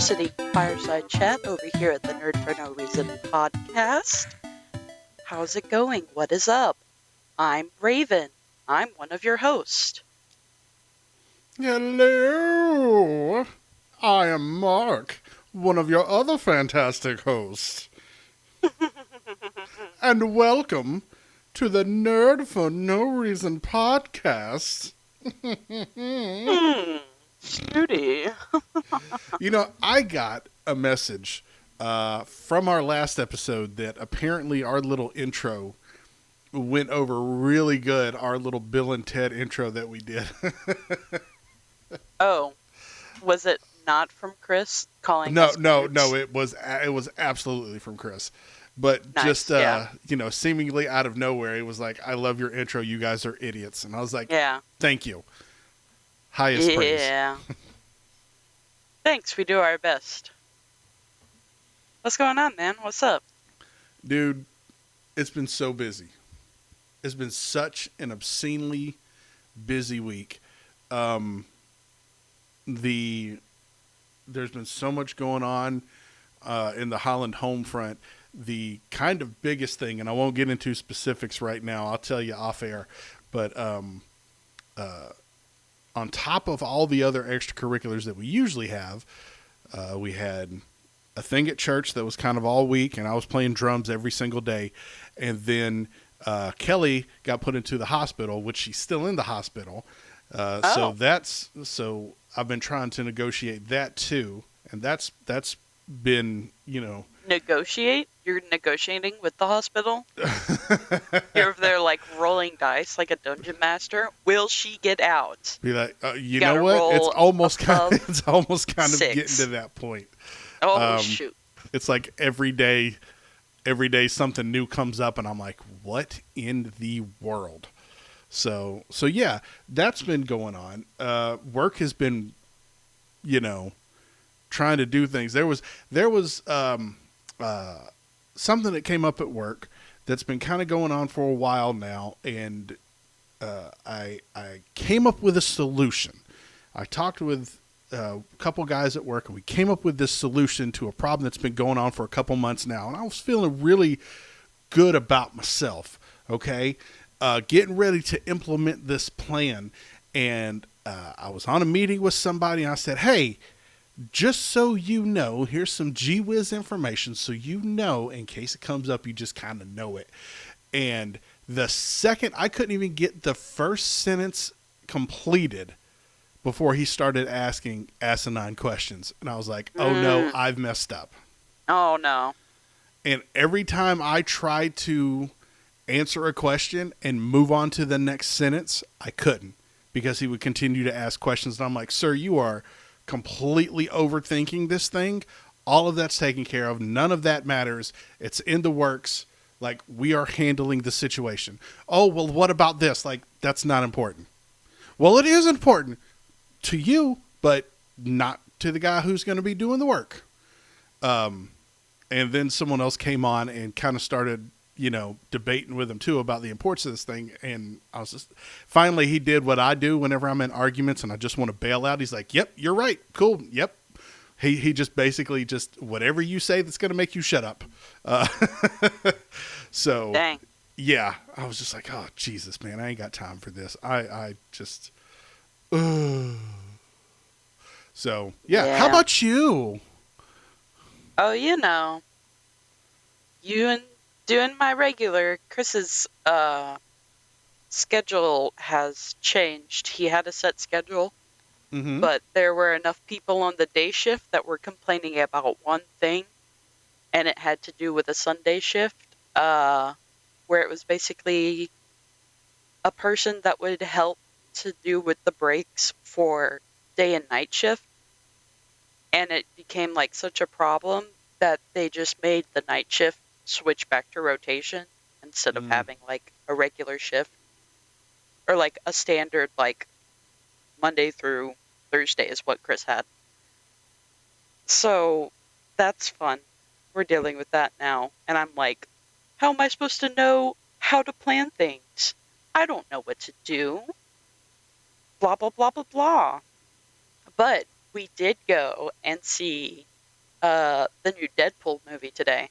sitting fireside chat over here at the Nerd for No Reason podcast. How's it going? What is up? I'm Raven. I'm one of your hosts. Hello! I am Mark, one of your other fantastic hosts. And welcome to the Nerd for No Reason podcast. Snooty. You know, I got a message from our last episode that apparently our little intro went over really good, our little Bill and Ted intro that we did. Oh, was it not from Chris calling No, us no, nerds? no. It was absolutely from Chris, but Nice, just yeah. seemingly out of nowhere, it was like, "I love your intro. You guys are idiots," and I was like, Yeah. "Thank you, highest praise." Yeah. Thanks, we do our best. What's going on, man? What's up? Dude. It's been so busy. It's been such an obscenely busy week. There's been so much going on in the Holland home front. The kind of biggest thing, and I won't get into specifics right now, I'll tell you off air, but on top of all the other extracurriculars that we usually have, we had a thing at church that was kind of all week, and I was playing drums every single day. And then Kelly got put into the hospital, which she's still in the hospital. So I've been trying to negotiate that too, and that's been, Negotiate? You're negotiating with the hospital? You're over there like rolling dice like a dungeon master. Will she get out? Be like, you Gotta know what? roll It's almost above kind of getting six. to that point. Oh, shoot. It's like every day something new comes up, and I'm like, what in the world? So yeah, that's been going on. Work has been, trying to do things. There was something that came up at work that's been kind of going on for a while now, and I came up with a solution. I talked with a couple guys at work, and we came up with this solution to a problem that's been going on for a couple months now, and I was feeling really good about myself, okay? Getting ready to implement this plan, and I was on a meeting with somebody, and I said, hey, just so you know, here's some gee-whiz information so you know, in case it comes up, you just kind of know it. And the second, I couldn't even get the first sentence completed before he started asking asinine questions. And I was like, oh no, I've messed up. Oh, no. And every time I tried to answer a question and move on to the next sentence, I couldn't, because he would continue to ask questions. And I'm like, sir, you are completely overthinking this thing. All of that's taken care of. None of that matters. It's in the works. Like, we are handling the situation. Oh, well, what about this? Like, that's not important. Well, it is important to you, but not to the guy who's going to be doing the work. And then someone else came on and kind of started, debating with him too about the importance of this thing. And I was just, finally he did what I do whenever I'm in arguments and I just want to bail out. He's like, yep, you're right. Cool. Yep. He just basically just whatever you say that's going to make you shut up. So Dang. yeah, I was just like, oh Jesus, man, I ain't got time for this. I just, so yeah. How about you? Oh, you and doing my regular. Chris's schedule has changed. He had a set schedule, but there were enough people on the day shift that were complaining about one thing, and it had to do with a Sunday shift, where it was basically a person that would help to do with the breaks for day and night shift. And it became like such a problem that they just made the night shift switch back to rotation instead of having like a regular shift or like a standard like Monday through Thursday is what Chris had. So that's fun. We're dealing with that now. And I'm like, how am I supposed to know how to plan things? I don't know what to do. Blah, blah, blah, blah, blah. But we did go and see the new Deadpool movie today.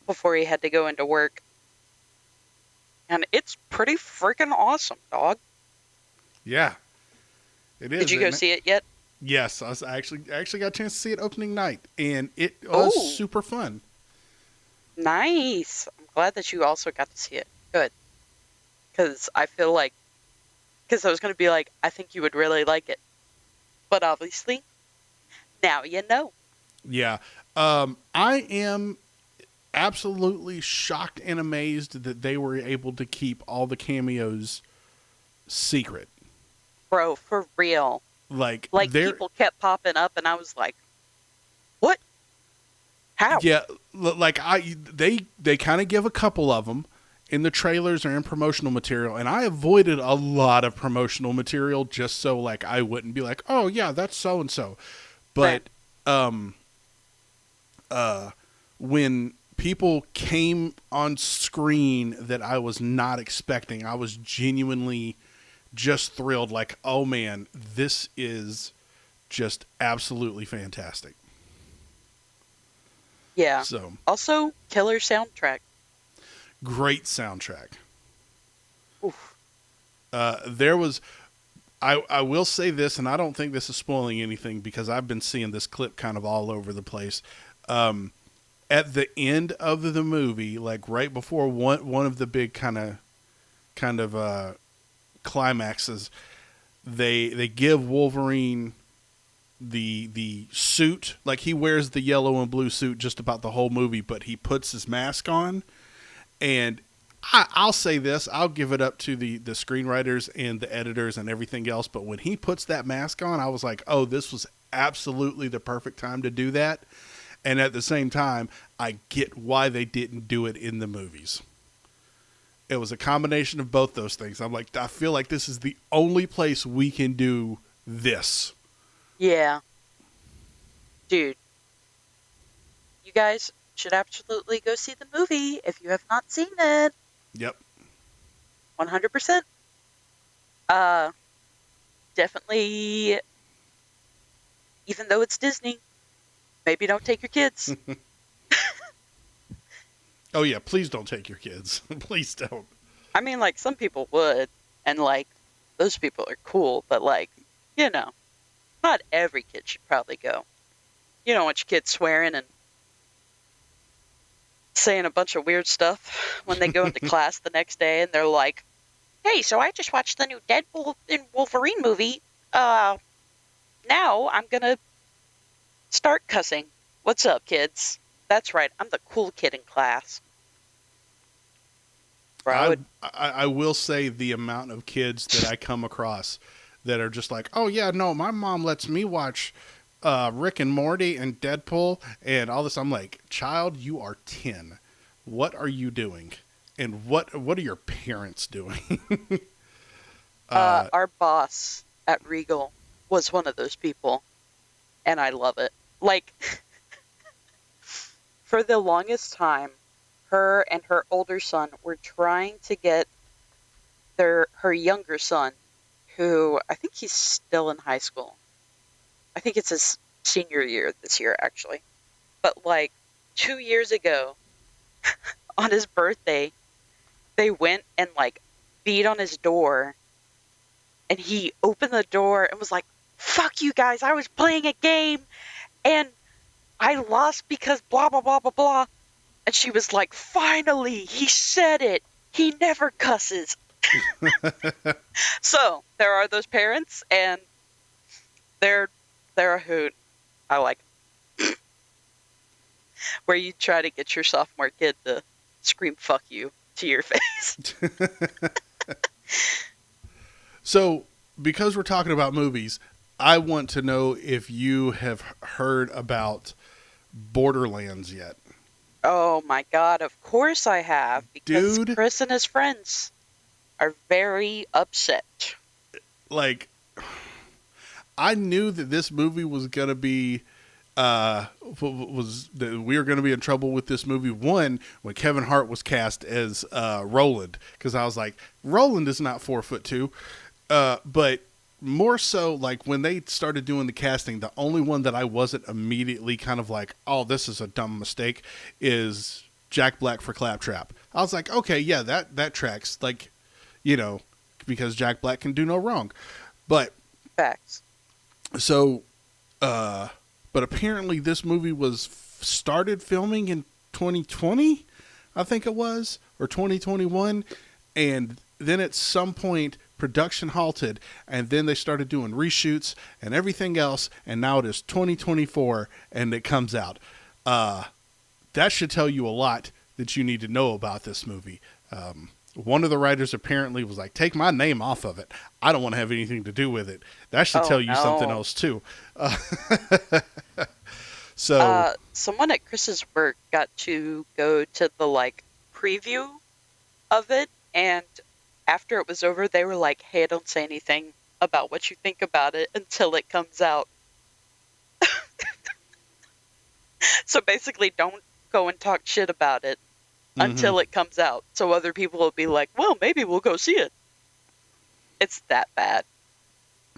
Before he had to go into work, and it's pretty freaking awesome, dog. Yeah, it Did is. you go Isn't it? see it yet? Yes, I actually got a chance to see it opening night, and it was Oh, super fun. nice. I'm glad that you also got to see it. Good, because I feel like, because I was going to be like, I think you would really like it, but obviously now you know. Yeah, I am absolutely shocked and amazed that they were able to keep all the cameos secret. Bro, for real. Like Like they're people kept popping up, and I was like, what? How? yeah, like they kind of give a couple of them in the trailers or in promotional material, and I avoided a lot of promotional material just so like I wouldn't be like, oh yeah, that's so and so. Same. But when people came on screen that I was not expecting, I was genuinely just thrilled. Like, oh man, this is just absolutely fantastic. Yeah. So Also, killer soundtrack. great soundtrack. Oof. There was, I will say this, and I don't think this is spoiling anything because I've been seeing this clip kind of all over the place. At the end of the movie, like right before one of the big kind of climaxes, they give Wolverine the suit. Like he wears the yellow and blue suit just about the whole movie, but he puts his mask on. And I'll say this, I'll give it up to the screenwriters and the editors and everything else, but when he puts that mask on, I was like, oh, this was absolutely the perfect time to do that. And at the same time, I get why they didn't do it in the movies. It was a combination of both those things. I'm like, I feel like this is the only place we can do this. Yeah. Dude, you guys should absolutely go see the movie if you have not seen it. Yep. 100%. Uh, Definitely, even though it's Disney, maybe don't take your kids. Oh yeah, please don't take your kids. Please don't. I mean, like, some people would, and, like, those people are cool, but, like, you know, not every kid should probably go. You don't want your kids swearing and saying a bunch of weird stuff when they go into class the next day and they're like, hey, so I just watched the new Deadpool and Wolverine movie. Now I'm gonna start cussing. What's up, kids? That's right, I'm the cool kid in class. Bro, I will say the amount of kids that I come across that are just like, oh yeah, no, my mom lets me watch Rick and Morty and Deadpool and all this. I'm like, child, you are 10. What are you doing? And what are your parents doing? our boss at Regal was one of those people, and I love it. Like, for the longest time, her and her older son were trying to get her younger son, who I think he's still in high school. I think it's his senior year this year, actually. But like 2 years ago, on his birthday, they went and like beat on his door, and he opened the door and was like, fuck you guys, I was playing a game and I lost because blah blah blah blah blah. And she was like, finally, he said it. He never cusses. So there are those parents, and they're a hoot. I like them. Where you try to get your sophomore kid to scream "fuck you" to your face. So, because we're talking about movies, I want to know if you have heard about Borderlands yet. Oh my god! Of course I have, because Dude, Chris and his friends are very upset. Like, I knew that this movie was gonna be was that we were going to be in trouble with this movie. One, when Kevin Hart was cast as Roland, because I was like, Roland is not 4'2", but more so like when they started doing the casting, the only one that I wasn't immediately kind of like, oh, this is a dumb mistake, is Jack Black for Claptrap. I was like, okay, yeah, that tracks. Like, you know, because Jack Black can do no wrong. But Facts. so, but apparently this movie was started filming in 2020, I think it was, or 2021, and then at some point production halted, and then they started doing reshoots and everything else, and now it is 2024 and it comes out. That should tell you a lot that you need to know about this movie. One of the writers apparently was like, take my name off of it. I don't want to have anything to do with it. That should tell you something else too. So someone at Chris's work got to go to the like preview of it, and after it was over, they were like, hey, don't say anything about what you think about it until it comes out. So basically, don't go and talk shit about it until it comes out. So other people will be like, well, maybe we'll go see it. It's that bad.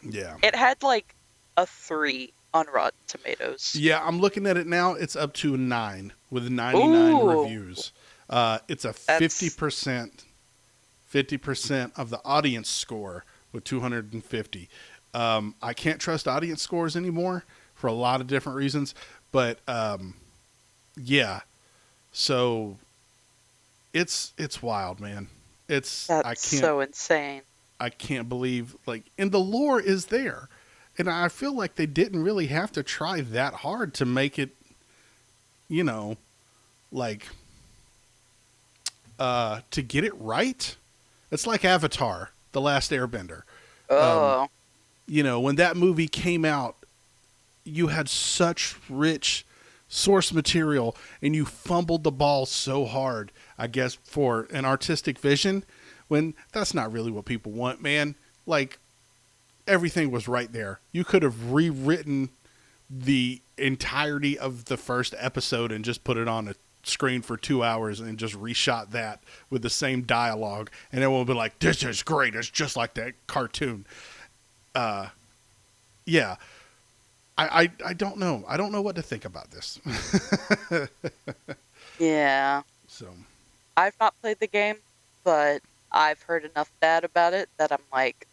Yeah. It had like a 3 on Rotten Tomatoes. Yeah, I'm looking at it now. It's up to a 9 with 99 reviews. It's a 50% of the audience score with 250. I can't trust audience scores anymore for a lot of different reasons, but yeah. So it's wild, man. That's so insane. I can't believe, like, and the lore is there. And I feel like they didn't really have to try that hard to make it, you know, like, to get it right. It's like Avatar, The Last Airbender. Oh. You know, when that movie came out, you had such rich source material and you fumbled the ball so hard, I guess, for an artistic vision, when that's not really what people want, man. Like, everything was right there. You could have rewritten the entirety of the first episode and just put it on a screen for 2 hours and just reshot that with the same dialogue, and everyone would be like, this is great. It's just like that cartoon. Yeah. I don't know. I don't know what to think about this. Yeah. So I've not played the game, but I've heard enough bad about it that I'm like,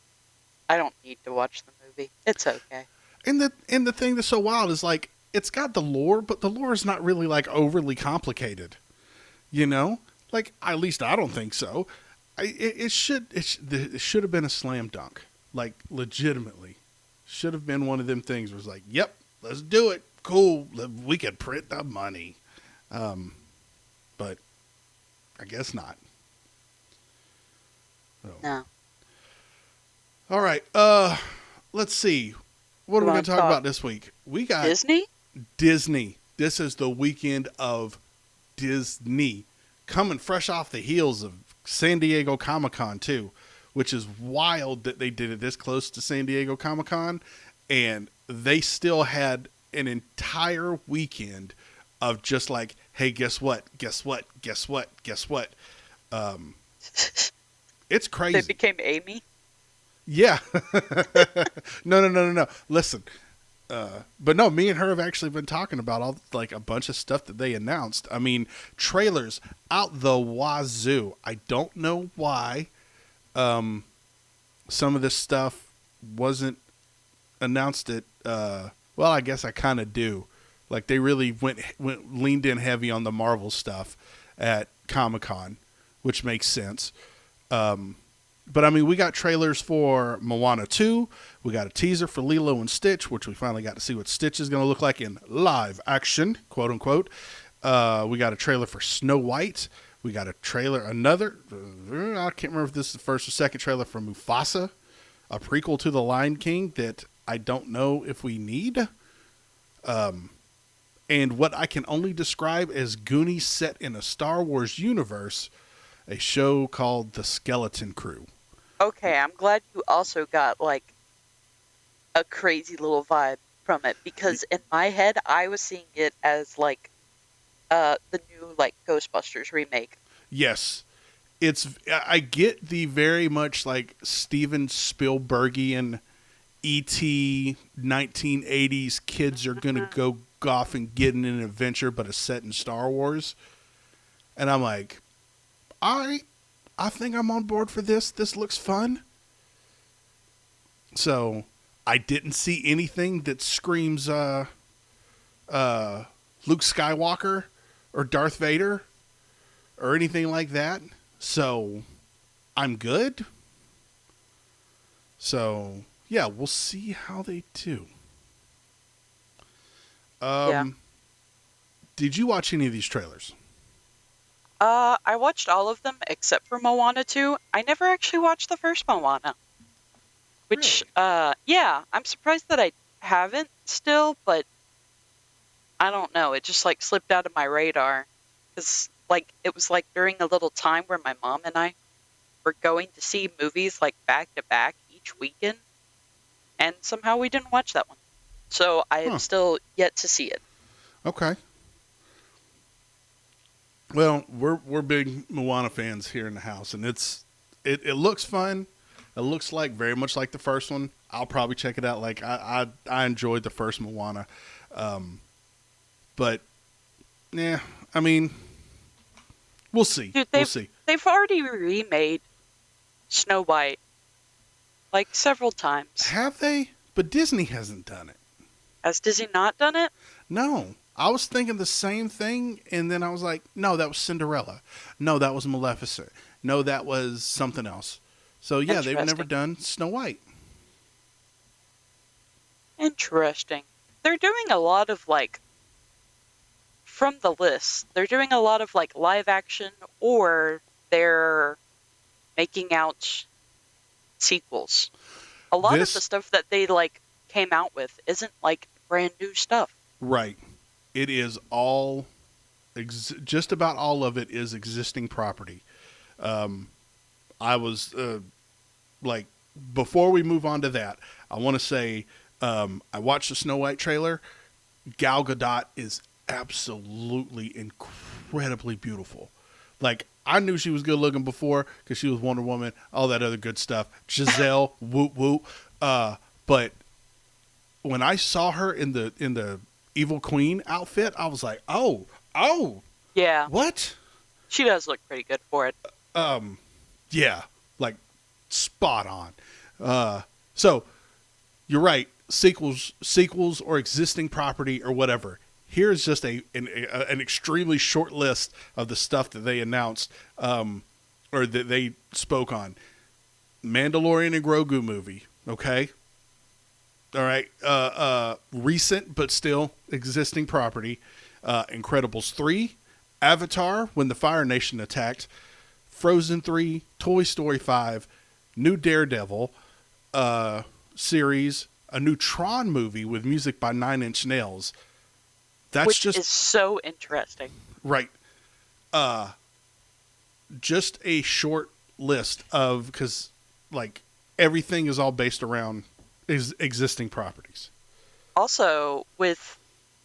I don't need to watch the movie. It's okay. And the thing that's so wild is, like, it's got the lore, but the lore is not really like overly complicated. You know, like, at least I don't think so. It should have been a slam dunk. Like, legitimately, should have been one of them things where it's like, yep, let's do it. Cool, we could print the money. But I guess not. So. No. All right. Let's see. What are we going to talk about this week? We got Disney. This is the weekend of Disney, coming fresh off the heels of San Diego Comic-Con too, which is wild that they did it this close to San Diego Comic-Con, and they still had an entire weekend of just like, hey, guess what? Guess what? Guess what? Guess what? It's crazy. They became Amy? Yeah. No. Listen. But no, me and her have actually been talking about all, like, a bunch of stuff that they announced. I mean, trailers out the wazoo. I don't know why some of this stuff wasn't announced at, well, I guess I kind of do. Like, they really leaned in heavy on the Marvel stuff at Comic-Con, which makes sense. But I mean, we got trailers for Moana 2. We got a teaser for Lilo and Stitch, which we finally got to see what Stitch is going to look like in live action, quote unquote. We got a trailer for Snow White. We got a trailer, I can't remember if this is the first or second trailer for Mufasa, a prequel to The Lion King that I don't know if we need. And what I can only describe as Goonies set in a Star Wars universe, a show called The Skeleton Crew. Okay, I'm glad you also got, like, a crazy little vibe from it, because in my head, I was seeing it as, like, the new, like, Ghostbusters remake. Yes. I get the very much, like, Steven Spielbergian E.T. 1980s kids are gonna Mhm. go off and get in an adventure, but it's set in Star Wars. And I'm like, all right, I think I'm on board for this. This looks fun. So I didn't see anything that screams uh, Luke Skywalker or Darth Vader or anything like that. So I'm good. So yeah, we'll see how they do. Yeah. Um, did you watch any of these trailers? I watched all of them except for Moana 2. I never actually watched the first Moana, which, Really? yeah, I'm surprised that I haven't still, but I don't know. It just like slipped out of my radar because like it was like during a little time where my mom and I were going to see movies like back to back each weekend, and somehow we didn't watch that one. So I have Huh. still yet to see it. Okay. Well, we're big Moana fans here in the house, and it looks fun. It looks like very much like the first one. I'll probably check it out. Like I enjoyed the first Moana, um, but yeah, I mean, we'll see. Dude, We'll they've see. they've already remade Snow White like several times. Have they? But Disney hasn't done it. Has Disney not done it? No. I was thinking the same thing, and then I was like, no, that was Cinderella. No, that was Maleficent. No, that was something else. So yeah, they've never Interesting. done Snow White. Interesting. They're doing a lot of like from the list. They're doing a lot of like live action or they're making out sequels. A lot of the This stuff that they like came out with isn't like brand new stuff. right. It is all just about all of it is existing property. Um, I was like before we move on to that, I want to say I watched the Snow White trailer. Gal Gadot is absolutely incredibly beautiful. Like I knew she was good looking before because she was Wonder Woman, all that other good stuff. Giselle, whoop whoop. But when I saw her in the Evil Queen outfit, I was like, oh, Yeah, what? she does look pretty good for it. Yeah, like spot on. So you're right. Sequels, or existing property, or whatever. Here's just an extremely short list of the stuff that they announced, or that they spoke on. Mandalorian and Grogu movie. Okay, all right. Recent but still existing property. Incredibles 3, Avatar: When the Fire Nation Attacked, Frozen 3, Toy Story 5, new Daredevil series, a new Tron movie with music by Nine Inch Nails. That's Which just is so interesting. right. Just a short list of because like everything is all based around existing properties. Also, with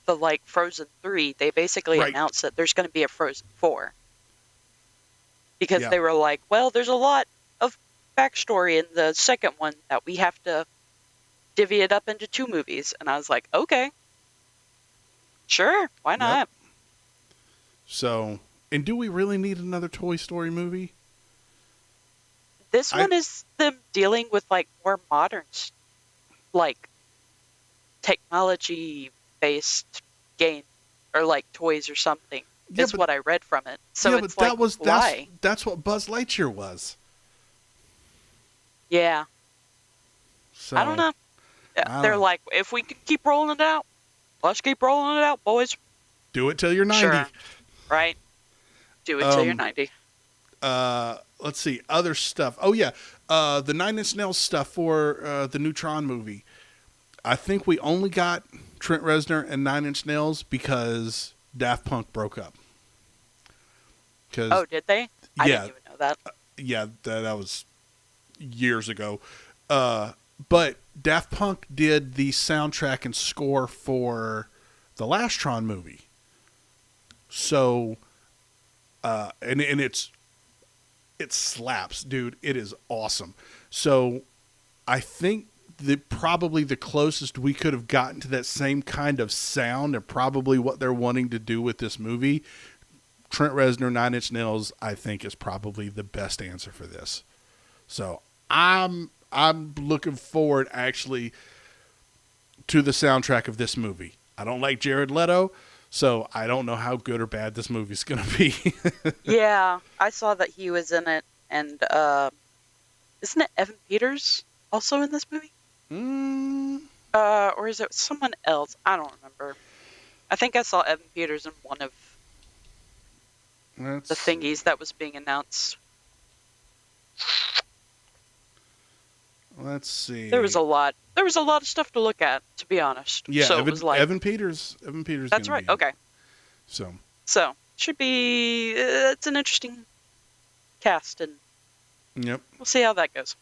the like Frozen 3, they basically Right. announced that there's going to be a Frozen 4 because Yeah. they were like, well, there's a lot of backstory in the second one that we have to divvy it up into two movies. And I was like, okay, sure, why Yep. not? So, and do we really need another Toy Story movie? This I one is them dealing with like more modern, like technology based game or like toys or something, yeah, is but what I read from it. So yeah, but it's like, why? that's what Buzz Lightyear was. Yeah, I don't So know. I They're don't like, if we could keep rolling it out, let's keep rolling it out, boys. do it till you're 90. Sure, right? Do it till you're Um, 90. let's see other stuff. Oh yeah, the Nine Inch Nails stuff for the Neutron movie. I think we only got Trent Reznor and Nine Inch Nails because Daft Punk broke up. Because Oh, did they? I didn't yeah, even know that. yeah, that was years ago. But Daft Punk did the soundtrack and score for the last Tron movie. So, and it slaps, dude. It is awesome. So, I think probably the closest we could have gotten to that same kind of sound and probably what they're wanting to do with this movie. Trent Reznor, Nine Inch Nails, I think is probably the best answer for this. So I'm looking forward actually to the soundtrack of this movie. I don't like Jared Leto, so I don't know how good or bad this movie's going to be. Yeah, I saw that he was in it, and isn't it Evan Peters also in this movie? Or is it someone else? I don't remember. I think I saw Evan Peters in one of the thingies that was being announced. Let's see. There was a lot of stuff to look at, to be honest. Yeah, so it was like Evan Peters. That's right. Okay. So should be. It's an interesting cast, and yep. We'll see how that goes.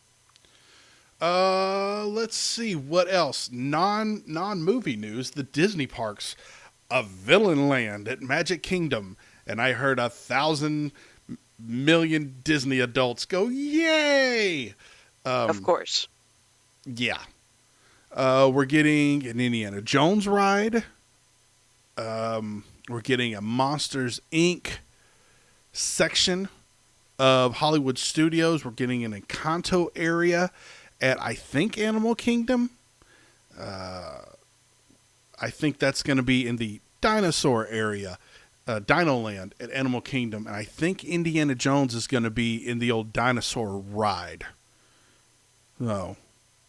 Let's see what else. Non-movie news. The Disney parks of Villain Land at Magic Kingdom, and I heard 1,000 million Disney adults go, "Yay!" Of course. Yeah. We're getting an Indiana Jones ride. We're getting a Monsters, Inc. section of Hollywood Studios. We're getting an Encanto area at, I think, Animal Kingdom. I think that's going to be in the dinosaur area, Dino Land at Animal Kingdom. And I think Indiana Jones is going to be in the old dinosaur ride. Oh.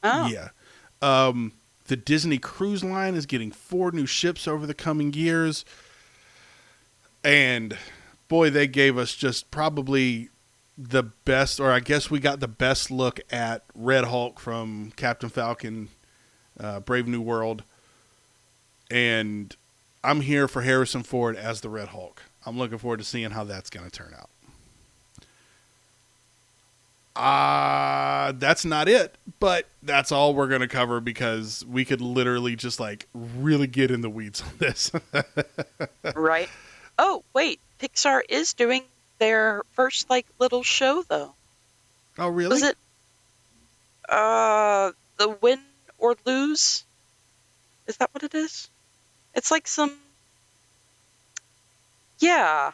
Yeah. The Disney Cruise Line is getting 4 new ships over the coming years. And boy, they gave us just probably the best, or I guess we got the best look at Red Hulk from Captain Falcon, Brave New World. And I'm here for Harrison Ford as the Red Hulk. I'm looking forward to seeing how that's going to turn out. That's not it, but that's all we're going to cover because we could literally just like really get in the weeds on this. Right. Oh, wait. Pixar is doing their first like little show though. Oh, really? Was it the Win or Lose? Is that what it is? It's like some yeah.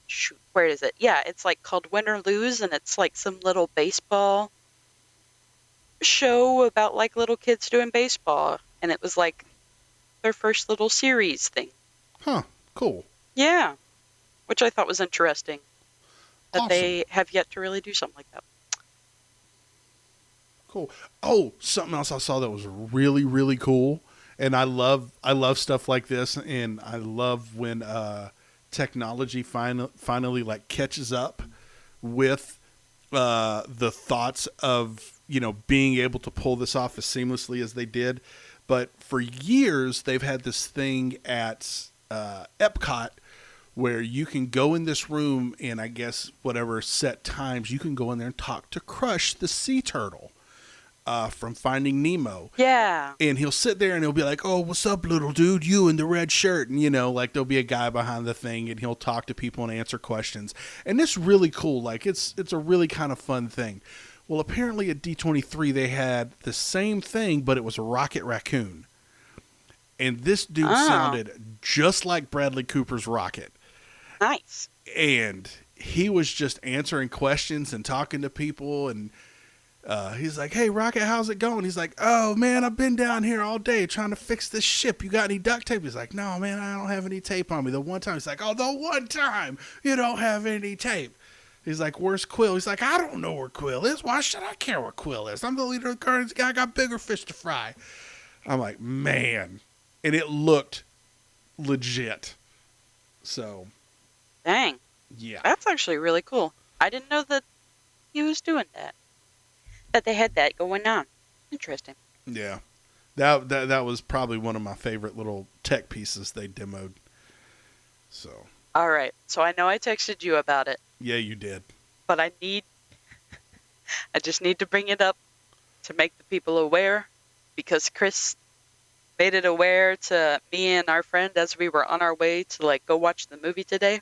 Shoot, where is it? Yeah, it's like called Win or Lose, and it's like some little baseball show about like little kids doing baseball, and it was like their first little series thing. Huh, cool. Yeah, which I thought was interesting that Awesome. They have yet to really do something like that. Cool. Oh, something else I saw that was really, really cool, and I love stuff like this, and I love when technology finally like catches up with the thoughts of, you know, being able to pull this off as seamlessly as they did. But for years they've had this thing at Epcot where you can go in this room and I guess whatever set times you can go in there and talk to Crush the sea turtle from Finding Nemo. Yeah. And he'll sit there and he'll be like, "Oh, what's up, little dude? You in the red shirt." And, you know, like there'll be a guy behind the thing and he'll talk to people and answer questions. And it's really cool. Like it's a really kind of fun thing. Well, apparently at D23 they had the same thing, but it was a Rocket Raccoon. And this dude sounded just like Bradley Cooper's Rocket. Nice. And he was just answering questions and talking to people, and he's like, "Hey, Rocket, how's it going?" He's like, "Oh, man, I've been down here all day trying to fix this ship. You got any duct tape?" He's like, "No, man, I don't have any tape on me." The one time, he's like, "Oh, the one time you don't have any tape." He's like, "Where's Quill?" He's like, "I don't know where Quill is. Why should I care where Quill is? I'm the leader of the Guardians. I got bigger fish to fry." I'm like, man. And it looked legit. So. Dang. Yeah. That's actually really cool. I didn't know that he was doing that. That they had that going on. Interesting. Yeah. That was probably one of my favorite little tech pieces they demoed. So. All right. So I know I texted you about it. Yeah, you did. But I just need to bring it up to make the people aware, because Chris made it aware to me and our friend as we were on our way to like go watch the movie today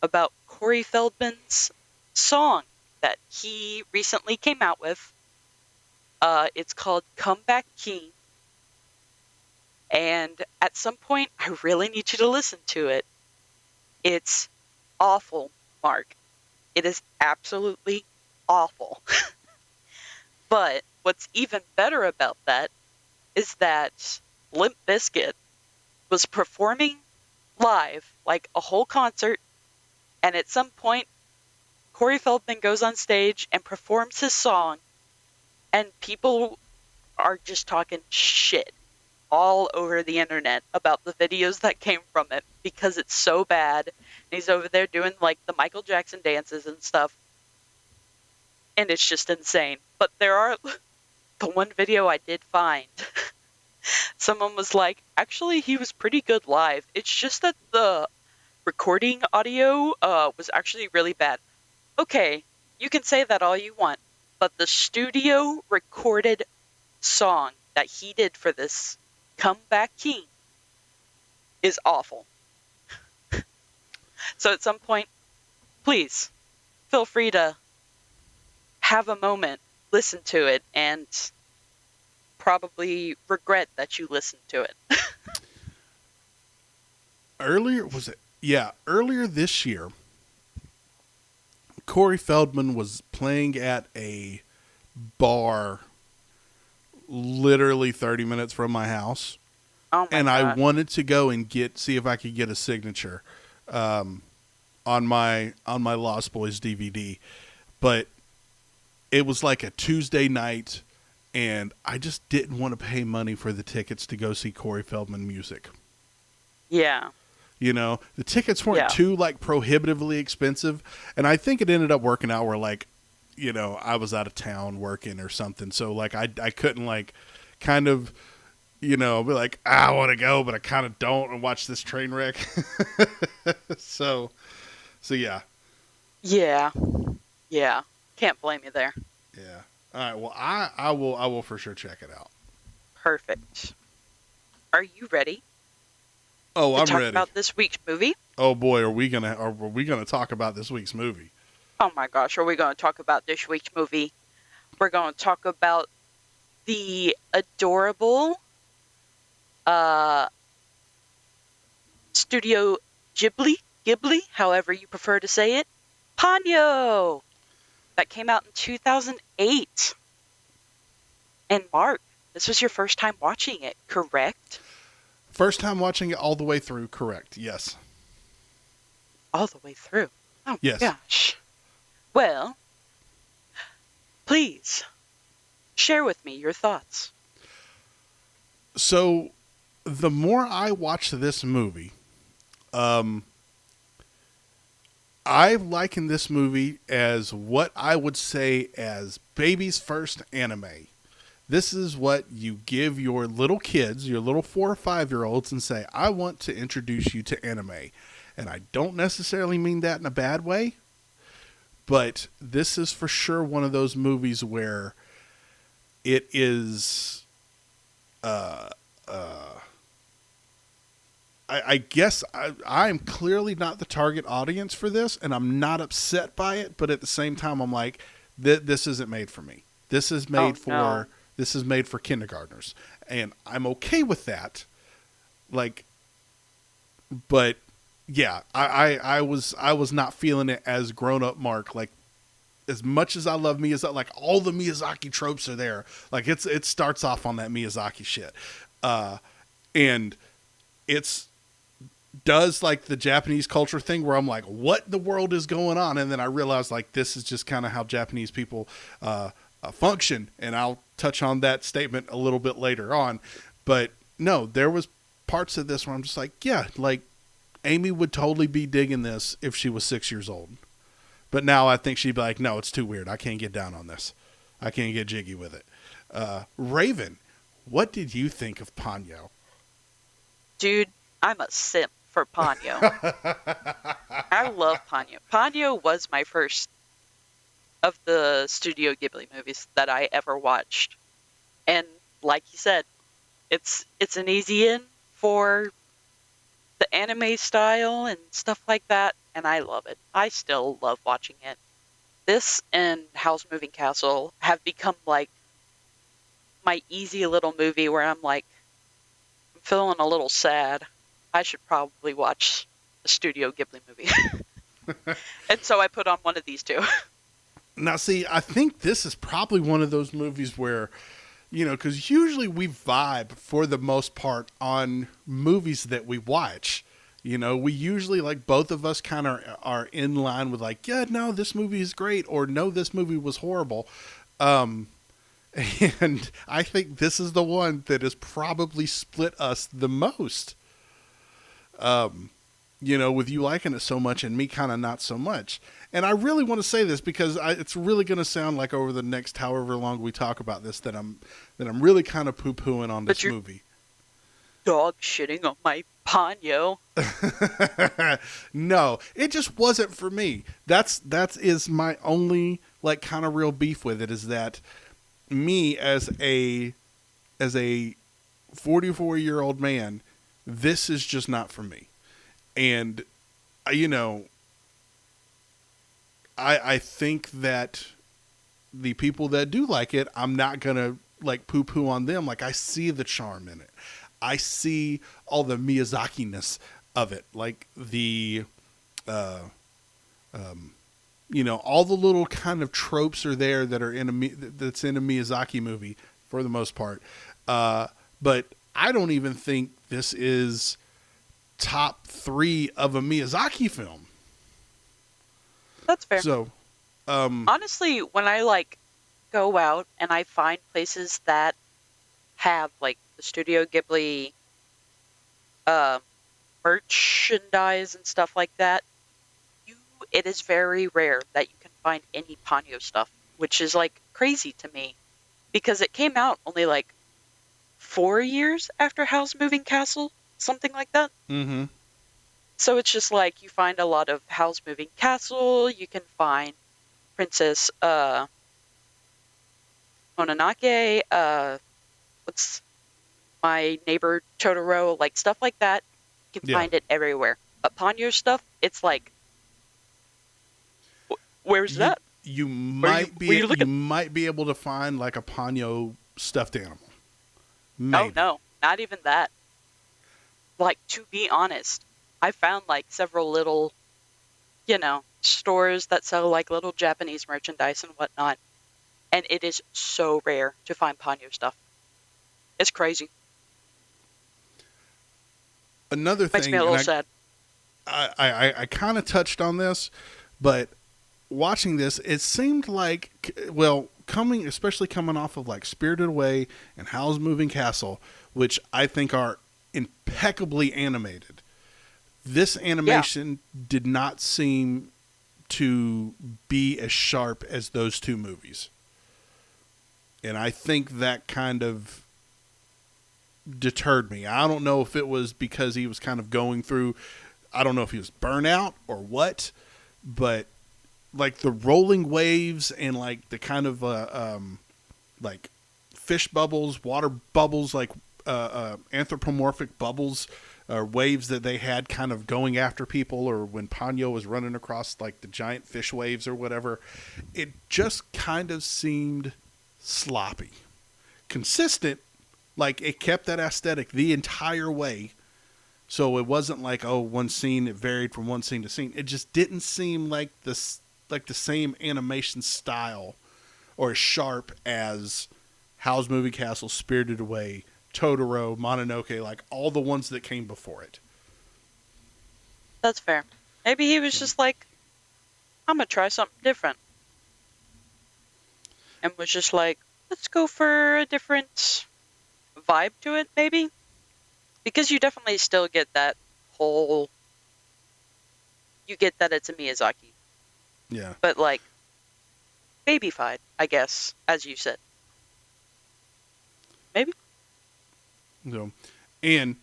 about Corey Feldman's song that he recently came out with It's called Comeback King. And at some point, I really need you to listen to it. It's awful, Mark. It is absolutely awful. But what's even better about that is that Limp Bizkit was performing live, like a whole concert, and at some point, Corey Feldman goes on stage and performs his song, and people are just talking shit all over the internet about the videos that came from it because it's so bad. And he's over there doing like the Michael Jackson dances and stuff, and it's just insane. But there are the one video I did find. Someone was like, actually, he was pretty good live. It's just that the recording audio was actually really bad. Okay, you can say that all you want, but the studio recorded song that he did for this Comeback King is awful. So at some point, please feel free to have a moment, listen to it, and probably regret that you listened to it. Earlier this year, Corey Feldman was playing at a bar literally 30 minutes from my house. Oh my and gosh. I wanted to go and see if I could get a signature on my Lost Boys DVD. But it was like a Tuesday night, and I just didn't want to pay money for the tickets to go see Corey Feldman music. Yeah. You know, the tickets weren't too like prohibitively expensive, and I think it ended up working out where like, you know, I was out of town working or something, so like I couldn't like kind of, you know, be like, I want to go, but I kind of don't, and watch this train wreck. so yeah. Yeah. Can't blame you there. Yeah. All right. Well, I will for sure check it out. Perfect. Are you ready? Oh, I'm talk ready. About this week's movie? Oh boy, are we gonna talk about this week's movie? Oh my gosh, are we going to talk about this week's movie? We're going to talk about the adorable Studio Ghibli, however you prefer to say it, Ponyo, that came out in 2008. And Mark, this was your first time watching it, correct? First time watching it all the way through, correct? Yes. All the way through. Oh yes. My gosh. Well, please share with me your thoughts. So, the more I watch this movie, I liken this movie as what I would say as baby's first anime. This is what you give your little kids, your little 4 or 5-year-olds, and say, I want to introduce you to anime. And I don't necessarily mean that in a bad way, but this is for sure one of those movies where it is, I guess I'm clearly not the target audience for this, and I'm not upset by it, but at the same time, I'm like, this isn't made for me. This is made This is made for kindergartners, and I'm okay with that. Like, but yeah, I was not feeling it as grown up Mark. Like, as much as I love Miyazaki, like all the Miyazaki tropes are there. Like it starts off on that Miyazaki shit, and it's does like the Japanese culture thing where I'm like, what the world is going on, and then I realize like this is just kind of how Japanese people function, and I'll touch on that statement a little bit later on. But no, there was parts of this where I'm just like, yeah, like Amy would totally be digging this if she was 6 years old. But now I think she'd be like, no, it's too weird. I can't get down on this. I can't get jiggy with it. Raven, what did you think of Ponyo? Dude, I'm a simp for Ponyo. I love Ponyo. Ponyo was my first of the Studio Ghibli movies that I ever watched. And like you said, it's an easy in for the anime style and stuff like that, and I love it. I still love watching it. This and Howl's Moving Castle have become like my easy little movie where I'm like, I'm feeling a little sad. I should probably watch a Studio Ghibli movie. And so I put on one of these two. Now, see, I think this is probably one of those movies where, because usually we vibe for the most part on movies that we watch. We usually, like, both of us kind of are in line with, like, yeah, no, this movie is great, or no, this movie was horrible. Um, and I think this is the one that has probably split us the most. With you liking it so much and me kind of not so much. And I really want to say this because it's really going to sound like over the next however long we talk about this that I'm really kind of poo-pooing on this movie. Dog shitting on my Ponyo. No, it just wasn't for me. That is my only like kind of real beef with it, is that me as a 44-year-old man, this is just not for me. And I think that the people that do like it, I'm not gonna like poo-poo on them. Like, I see the charm in it. I see all the Miyazaki-ness of it, like the all the little kind of tropes are there that are that's in a Miyazaki movie for the most part. But I don't even think this is top 3 of a Miyazaki film. That's fair. So, honestly, when I like go out and I find places that have like the Studio Ghibli merchandise and stuff like that, it is very rare that you can find any Ponyo stuff, which is like crazy to me because it came out only like 4 years after Howl's Moving Castle, something like that. Mm-hmm. So it's just like you find a lot of Howl's Moving Castle, you can find Princess Mononoke, what's My Neighbor Totoro, like stuff like that. You can find it everywhere. But Ponyo stuff, it's like, where's that? You might be able to find like a Ponyo stuffed animal. Maybe. Oh no, not even that. Like, to be honest, I found like several little, stores that sell like little Japanese merchandise and whatnot. And it is so rare to find Ponyo stuff. It's crazy. Another thing, makes me a little sad. I kind of touched on this, but watching this, it seemed like, well, especially coming off of like Spirited Away and Howl's Moving Castle, which I think are impeccably animated. This animation did not seem to be as sharp as those two movies. And I think that kind of deterred me. I don't know if it was because he was kind of going through, I don't know if he was burnout or what, but like the rolling waves and like the kind of like fish bubbles, water bubbles, like anthropomorphic bubbles or waves that they had kind of going after people, or when Ponyo was running across like the giant fish waves or whatever, it just kind of seemed sloppy. Consistent, like it kept that aesthetic the entire way. So it wasn't like, oh, one scene, it varied from one scene to scene. It just didn't seem like the same animation style or as sharp as Howl's Moving Castle, Spirited Away, Totoro, Mononoke, like all the ones that came before it. That's fair. Maybe he was just like, I'm going to try something different. And was just like, let's go for a different vibe to it, maybe? Because you definitely still get that whole... You get that it's a Miyazaki. Yeah. But, like, babyfied, I guess, as you said. Maybe? So, and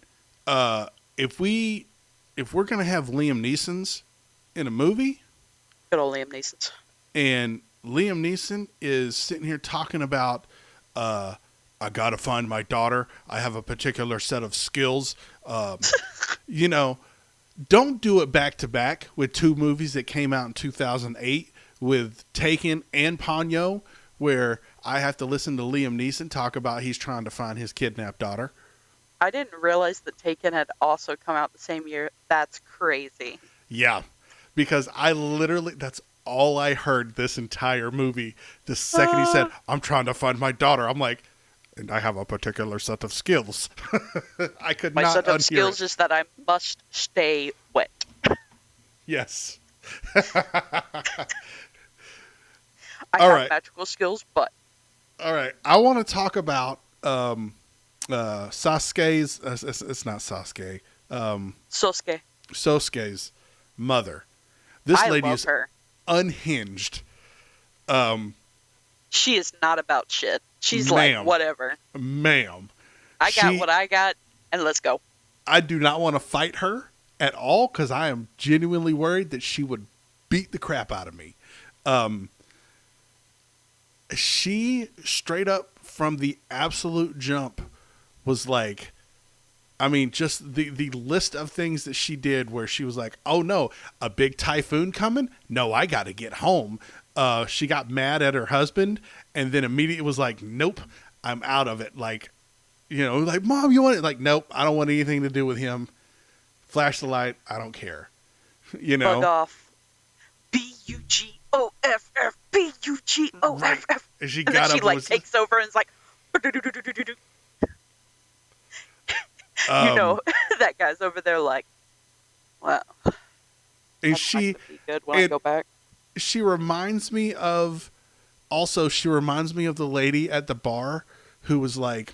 if we're going to have Liam Neeson's in a movie... Good old Liam Neeson's. And Liam Neeson is sitting here talking about... I gotta find my daughter. I have a particular set of skills. Don't do it back to back with two movies that came out in 2008 with Taken and Ponyo, where I have to listen to Liam Neeson talk about he's trying to find his kidnapped daughter. I didn't realize that Taken had also come out the same year. That's crazy. Yeah, because I literally, that's all I heard this entire movie. The second he said, I'm trying to find my daughter, I'm like, and I have a particular set of skills. I could My not set of unhear skills it. is that I must stay wet. Yes. I All have right. magical skills, but All right. I want to talk about Sasuke's, it's not Sasuke, Sosuke. Sosuke's mother. This I lady love is her. unhinged. She is not about shit. She's like, Ma'am. whatever. Ma'am. I got what I got, and let's go. I do not want to fight her at all because I am genuinely worried that she would beat the crap out of me. She straight up from the absolute jump was like, I mean, just the list of things that she did where she was like, oh no, a big typhoon coming? No, I got to get home. She got mad at her husband and then immediately was like, nope, I'm out of it. Like, you know, like, Mom, you want it? Like, nope, I don't want anything to do with him. Flash the light. I don't care. You know? Bug off. Bugoff. Bugoff. Right. And she And got then she up like and was, takes over and is like, you know, that guy's over there like, wow. and That she, might be good when I go back. she reminds me of, also, she reminds me of the lady at the bar who was like,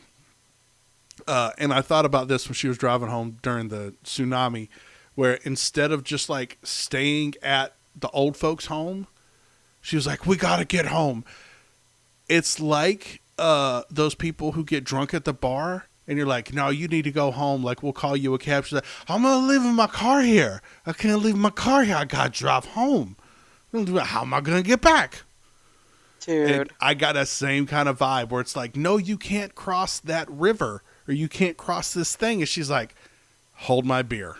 and I thought about this when she was driving home during the tsunami, where instead of just like staying at the old folks' home, she was like, we got to get home. It's like those people who get drunk at the bar and you're like, no, you need to go home. Like, we'll call you a cab. She's like, I'm going to leave my car here. I can't leave my car here. I got to drive home. How am I going to get back? Dude. And I got that same kind of vibe where it's like, no, you can't cross that river or you can't cross this thing. And she's like, hold my beer.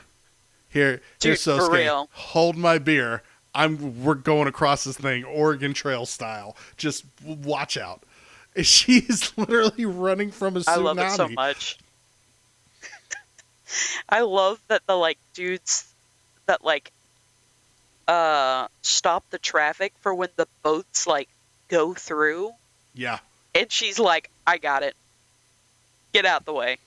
Here's Sosuke. For real. Hold my beer. We're going across this thing, Oregon Trail style. Just watch out. And she is literally running from a tsunami. I love it so much. I love that the like dudes that like stop the traffic for when the boats like go through. Yeah. And she's like, I got it. Get out the way.